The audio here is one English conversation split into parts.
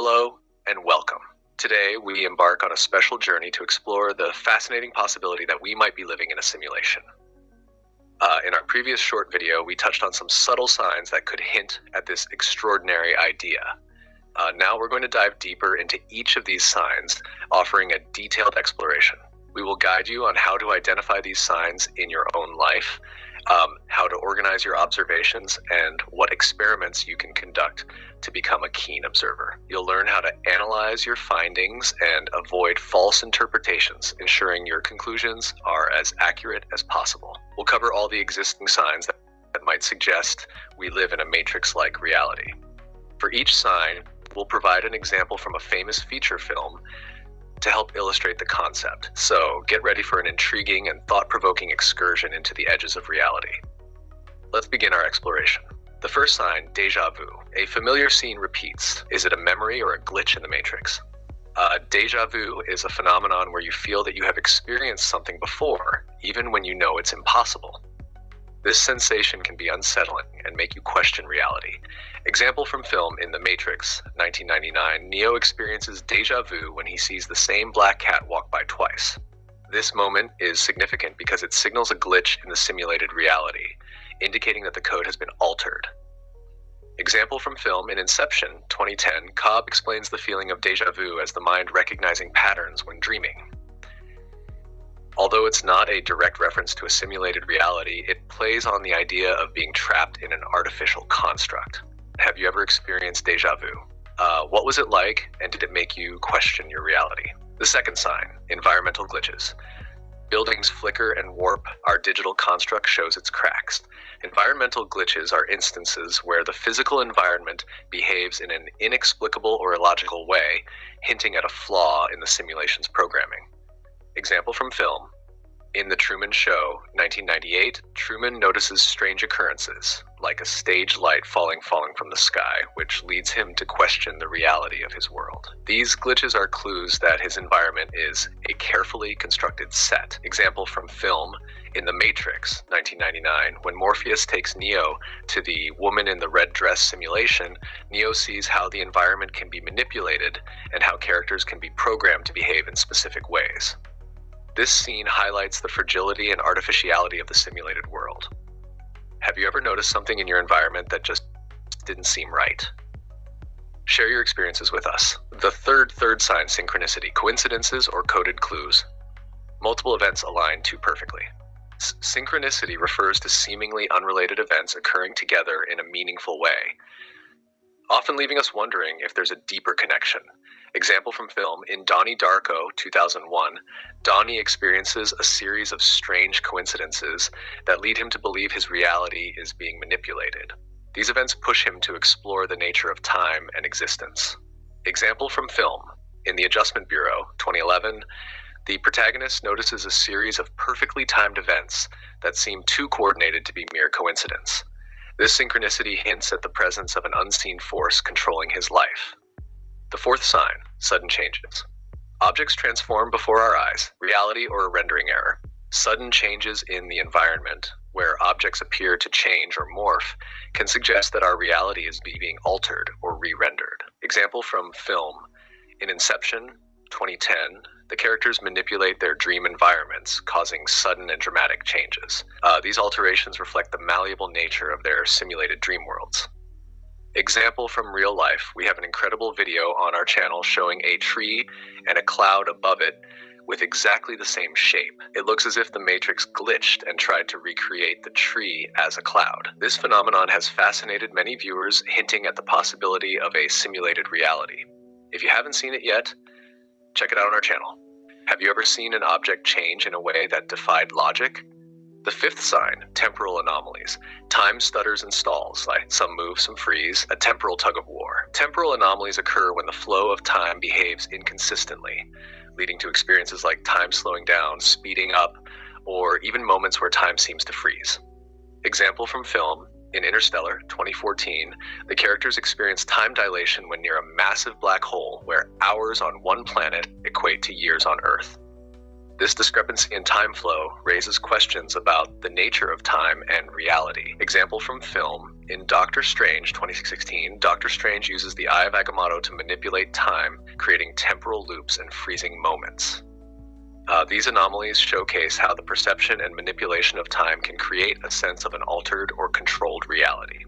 Hello and welcome. Today we embark on a special journey to explore the fascinating possibility that we might be living in a simulation. In our previous short video, we touched on some subtle signs that could hint at this extraordinary idea. Now we're going to dive deeper into each of these signs, offering a detailed exploration. We will guide you on how to identify these signs in your own life, how to organize your observations, and what experiments you can conduct to become a keen observer. You'll learn how to analyze your findings and avoid false interpretations, ensuring your conclusions are as accurate as possible. We'll cover all the existing signs that might suggest we live in a matrix-like reality. For each sign, we'll provide an example from a famous feature film to help illustrate the concept. So get ready for an intriguing and thought-provoking excursion into the edges of reality. Let's begin our exploration. The first sign, déjà vu. A familiar scene repeats. Is it a memory or a glitch in the matrix? Déjà vu is a phenomenon where you feel that you have experienced something before, even when you know it's impossible. This sensation can be unsettling and make you question reality. Example from film in The Matrix, 1999, Neo experiences déjà vu when he sees the same black cat walk by twice. This moment is significant because it signals a glitch in the simulated reality, indicating that the code has been altered. Example from film in Inception, 2010, Cobb explains the feeling of déjà vu as the mind recognizing patterns when dreaming. Although it's not a direct reference to a simulated reality, it plays on the idea of being trapped in an artificial construct. Have you ever experienced déjà vu? What was it like, and did it make you question your reality? The second sign, environmental glitches. Buildings flicker and warp, our digital construct shows its cracks. Environmental glitches are instances where the physical environment behaves in an inexplicable or illogical way, hinting at a flaw in the simulation's programming. Example from film. In The Truman Show, 1998, Truman notices strange occurrences, like a stage light falling from the sky, which leads him to question the reality of his world. These glitches are clues that his environment is a carefully constructed set. Example from film. In The Matrix, 1999, when Morpheus takes Neo to the woman in the red dress simulation, Neo sees how the environment can be manipulated and how characters can be programmed to behave in specific ways. This scene highlights the fragility and artificiality of the simulated world. Have you ever noticed something in your environment that just didn't seem right? Share your experiences with us. The third sign, synchronicity, coincidences or coded clues. Multiple events align too perfectly. Synchronicity refers to seemingly unrelated events occurring together in a meaningful way, often leaving us wondering if there's a deeper connection. Example from film. In Donnie Darko, 2001, Donnie experiences a series of strange coincidences that lead him to believe his reality is being manipulated. These events push him to explore the nature of time and existence. Example from film. In The Adjustment Bureau, 2011, the protagonist notices a series of perfectly timed events that seem too coordinated to be mere coincidence. This synchronicity hints at the presence of an unseen force controlling his life. The fourth sign, sudden changes. Objects transform before our eyes, reality or a rendering error. Sudden changes in the environment, where objects appear to change or morph, can suggest that our reality is being altered or re-rendered. Example from film. In Inception, 2010, the characters manipulate their dream environments, causing sudden and dramatic changes. These alterations reflect the malleable nature of their simulated dream worlds. Example from real life. We have an incredible video on our channel showing a tree and a cloud above it with exactly the same shape. It looks as if the Matrix glitched and tried to recreate the tree as a cloud. This phenomenon has fascinated many viewers, hinting at the possibility of a simulated reality. If you haven't seen it yet, check it out on our channel. Have you ever seen an object change in a way that defied logic? The fifth sign, temporal anomalies. Time stutters and stalls, like some move, some freeze, a temporal tug of war. Temporal anomalies occur when the flow of time behaves inconsistently, leading to experiences like time slowing down, speeding up, or even moments where time seems to freeze. Example from film. In Interstellar, 2014, the characters experience time dilation when near a massive black hole where hours on one planet equate to years on Earth. This discrepancy in time flow raises questions about the nature of time and reality. Example from film. In Doctor Strange 2016, Doctor Strange uses the Eye of Agamotto to manipulate time, creating temporal loops and freezing moments. These anomalies showcase how the perception and manipulation of time can create a sense of an altered or controlled reality.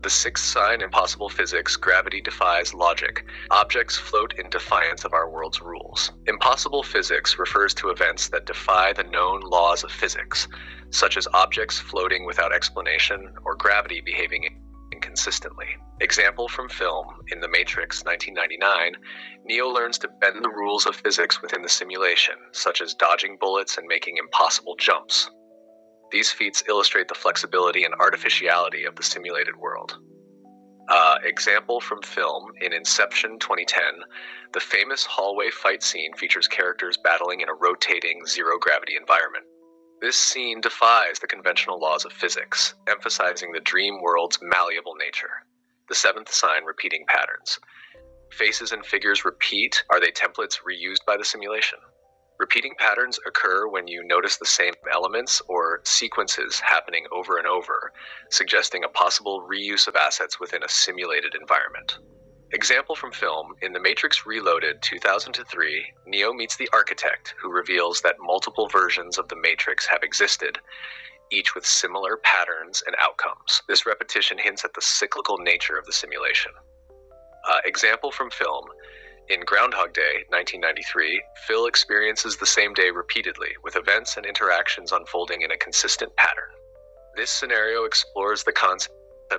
The sixth sign in possible physics, gravity defies logic. Objects float in defiance of our world's rules. Impossible physics refers to events that defy the known laws of physics, such as objects floating without explanation or gravity behaving inconsistently. Example from film, in The Matrix 1999, Neo learns to bend the rules of physics within the simulation, such as dodging bullets and making impossible jumps. These feats illustrate the flexibility and artificiality of the simulated world. Example from film, in Inception 2010, the famous hallway fight scene features characters battling in a rotating, zero-gravity environment. This scene defies the conventional laws of physics, emphasizing the dream world's malleable nature. The seventh sign, repeating patterns. Faces and figures repeat. Are they templates reused by the simulation? Repeating patterns occur when you notice the same elements or sequences happening over and over, suggesting a possible reuse of assets within a simulated environment. Example from film, in The Matrix Reloaded 2003, Neo meets the architect, who reveals that multiple versions of the Matrix have existed, each with similar patterns and outcomes. This repetition hints at the cyclical nature of the simulation. Example from film, in Groundhog Day 1993, Phil experiences the same day repeatedly, with events and interactions unfolding in a consistent pattern. This scenario explores the concept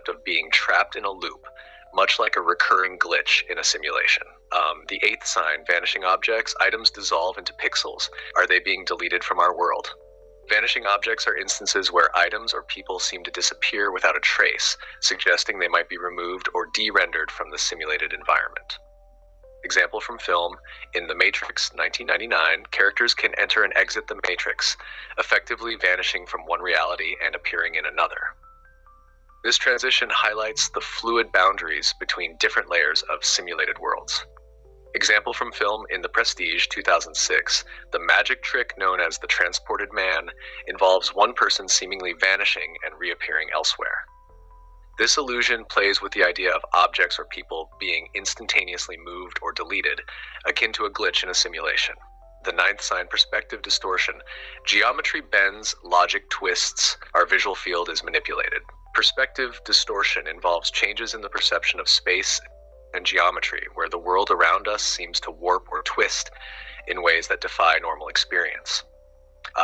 of being trapped in a loop, much like a recurring glitch in a simulation. The eighth sign, vanishing objects. Items dissolve into pixels. Are they being deleted from our world? Vanishing objects are instances where items or people seem to disappear without a trace, suggesting they might be removed or de-rendered from the simulated environment. Example from film, in The Matrix 1999, characters can enter and exit the Matrix, effectively vanishing from one reality and appearing in another. This transition highlights the fluid boundaries between different layers of simulated worlds. Example from film, in The Prestige 2006, the magic trick known as the Transported Man involves one person seemingly vanishing and reappearing elsewhere. This illusion plays with the idea of objects or people being instantaneously moved or deleted, akin to a glitch in a simulation. The ninth sign, perspective distortion. Geometry bends, logic twists, our visual field is manipulated. Perspective distortion involves changes in the perception of space and geometry, where the world around us seems to warp or twist in ways that defy normal experience.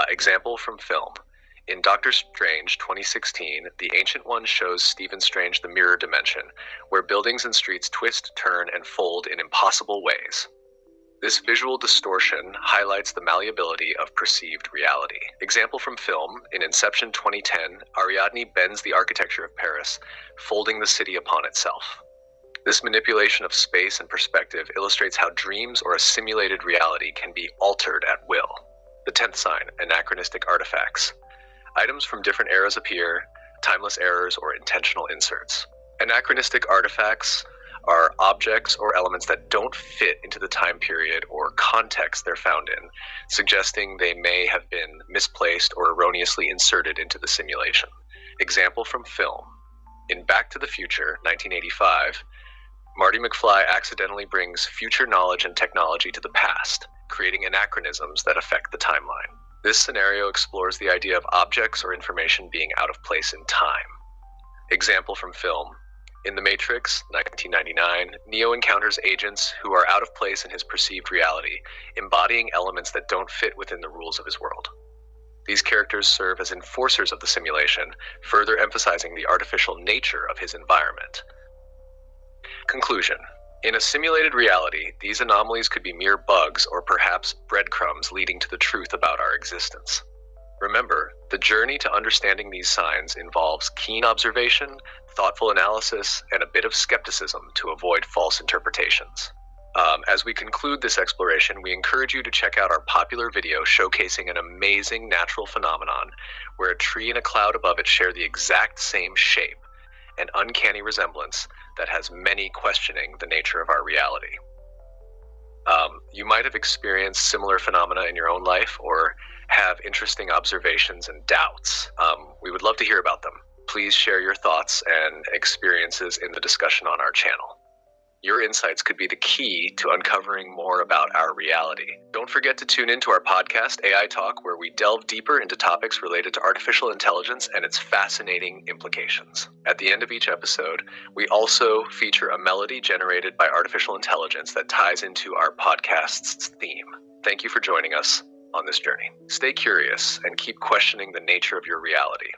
Example from film. In Doctor Strange 2016, the Ancient One shows Stephen Strange the mirror dimension, where buildings and streets twist, turn, and fold in impossible ways. This visual distortion highlights the malleability of perceived reality. Example from film, in Inception 2010, Ariadne bends the architecture of Paris, folding the city upon itself. This manipulation of space and perspective illustrates how dreams or a simulated reality can be altered at will. The 10th sign, anachronistic artifacts. Items from different eras appear, timeless errors or intentional inserts. Anachronistic artifacts are objects or elements that don't fit into the time period or context they're found in, suggesting they may have been misplaced or erroneously inserted into the simulation. Example from film. In Back to the Future, 1985, Marty McFly accidentally brings future knowledge and technology to the past, creating anachronisms that affect the timeline. This scenario explores the idea of objects or information being out of place in time. Example from film. In The Matrix, 1999, Neo encounters agents who are out of place in his perceived reality, embodying elements that don't fit within the rules of his world. These characters serve as enforcers of the simulation, further emphasizing the artificial nature of his environment. Conclusion. In a simulated reality, these anomalies could be mere bugs or perhaps breadcrumbs leading to the truth about our existence. Remember, the journey to understanding these signs involves keen observation, thoughtful analysis, and a bit of skepticism to avoid false interpretations. As we conclude this exploration, we encourage you to check out our popular video showcasing an amazing natural phenomenon where a tree and a cloud above it share the exact same shape, an uncanny resemblance that has many questioning the nature of our reality. You might have experienced similar phenomena in your own life or have interesting observations and doubts. We would love to hear about them. Please share your thoughts and experiences in the discussion on our channel. Your insights could be the key to uncovering more about our reality. Don't forget to tune into our podcast, AI Talk, where we delve deeper into topics related to artificial intelligence and its fascinating implications. At the end of each episode, we also feature a melody generated by artificial intelligence that ties into our podcast's theme. Thank you for joining us on this journey. Stay curious and keep questioning the nature of your reality.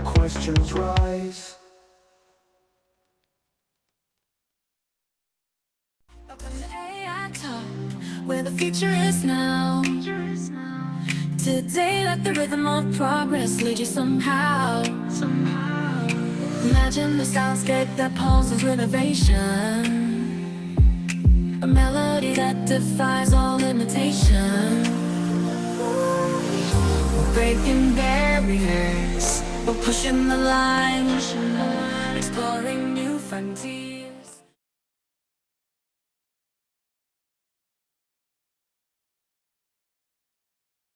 Questions rise. Up in the AI Talk, where the future is now. Today, let the rhythm of progress lead you somehow. Imagine the soundscape that pulses innovation, a melody that defies all limitation. Breaking barriers, we're pushing the line, exploring new frontiers.